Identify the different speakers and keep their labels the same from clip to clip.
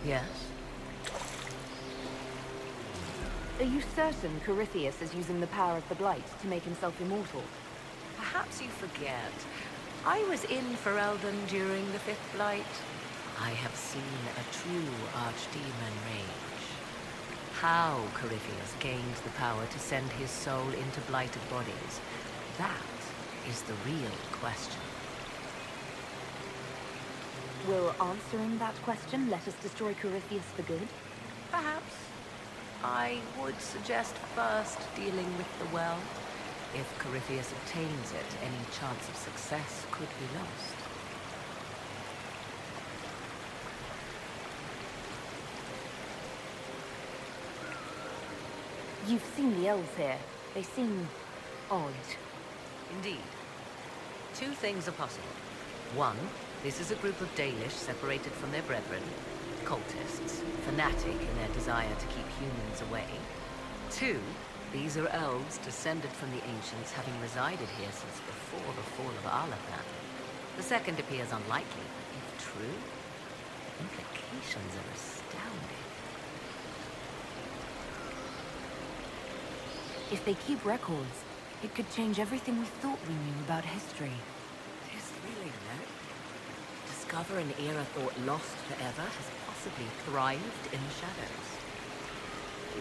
Speaker 1: Yes?
Speaker 2: Are you certain Corypheus is using the power of the Blight to make himself immortal?
Speaker 1: Perhaps you forget. I was in Ferelden during the Fifth Blight. I have seen a true archdemon rage. How Corypheus gained the power to send his soul into blighted bodies, that is the real question.
Speaker 2: Will answering that question let us destroy Corypheus for good?
Speaker 1: Perhaps. I would suggest first dealing with the well. If Corypheus obtains it, any chance of success could be lost.
Speaker 2: You've seen the elves here. They seem odd.
Speaker 1: Indeed. Two things are possible. One, this is a group of Dalish separated from their brethren, cultists, fanatic in their desire to keep humans away. Two, these are elves descended from the ancients, having resided here since before the fall of Arlathan. The second appears unlikely, but if true, the implications are astounding.
Speaker 2: If they keep records, it could change everything we thought we knew about history.
Speaker 1: It is thrilling, no? Discover an era thought lost forever has possibly thrived in the shadows.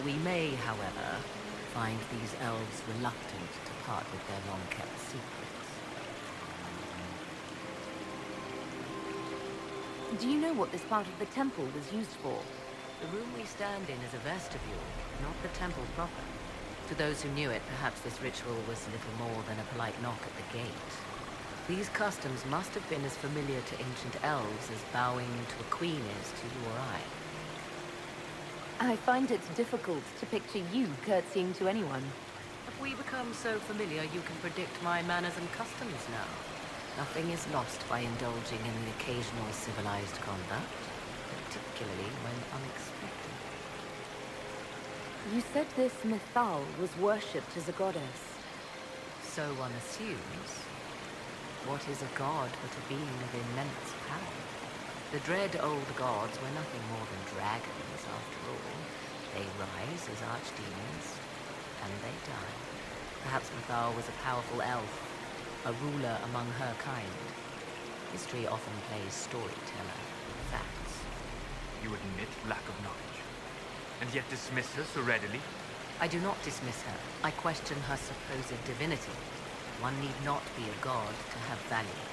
Speaker 1: We may, however, find these elves reluctant to part with their long-kept secrets.
Speaker 2: Do you know what this part of the temple was used for?
Speaker 1: The room we stand in is a vestibule, not the temple proper. To those who knew it, perhaps this ritual was little more than a polite knock at the gate. These customs must have been as familiar to ancient elves as bowing to a queen is to you or I.
Speaker 2: I find it difficult to picture you curtsying to anyone.
Speaker 1: If we become so familiar, you can predict my manners and customs now. Nothing is lost by indulging in the occasional civilized conduct, particularly when unexpected.
Speaker 2: You said this Mythal was worshipped as a goddess.
Speaker 1: So one assumes. What is a god but a being of immense power? The dread old gods were nothing more than dragons, after all. They rise as archdemons, and they die. Perhaps Mythal was a powerful elf, a ruler among her kind. History often plays storyteller with facts.
Speaker 3: You admit lack of knowledge, and yet dismiss her so readily?
Speaker 1: I do not dismiss her. I question her supposed divinity. One need not be a god to have value.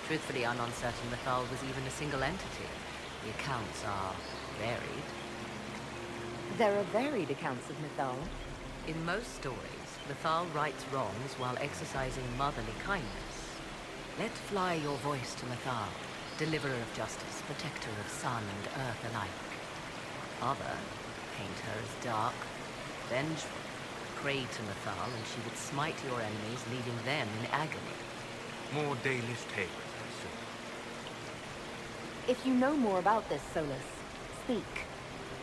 Speaker 1: Truthfully, I'm uncertain Mythal was even a single entity. The accounts are varied.
Speaker 2: There are varied accounts of Mythal.
Speaker 1: In most stories, Mythal rights wrongs while exercising motherly kindness. Let fly your voice to Mythal, deliverer of justice, protector of sun and earth alike. Other paint her as dark, vengeful. Pray to Mythal, and she would smite your enemies, leaving them in agony.
Speaker 3: More Dalish tales, I assume.
Speaker 2: If you know more about this, Solus, speak.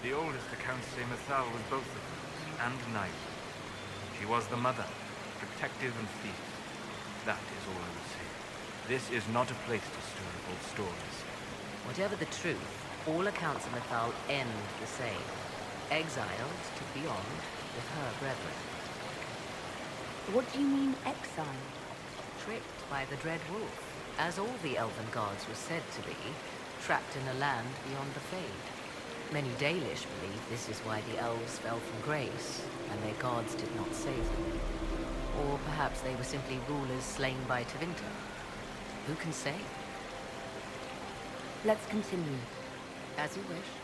Speaker 3: The oldest accounts say Mythal was both of those, and neither. She was the mother, protective and fierce. That is all I will say. This is not a place to stir up old stories.
Speaker 1: Whatever the truth, all accounts of Mythal end the same. Exiled to beyond with her brethren.
Speaker 2: What do you mean, exile?
Speaker 1: Tricked by the dread wolf, as all the elven gods were said to be, trapped in a land beyond the Fade. Many Dalish believe this is why the elves fell from grace, and their gods did not save them. Or perhaps they were simply rulers slain by Tevinter. Who can say?
Speaker 2: Let's continue.
Speaker 1: As you wish.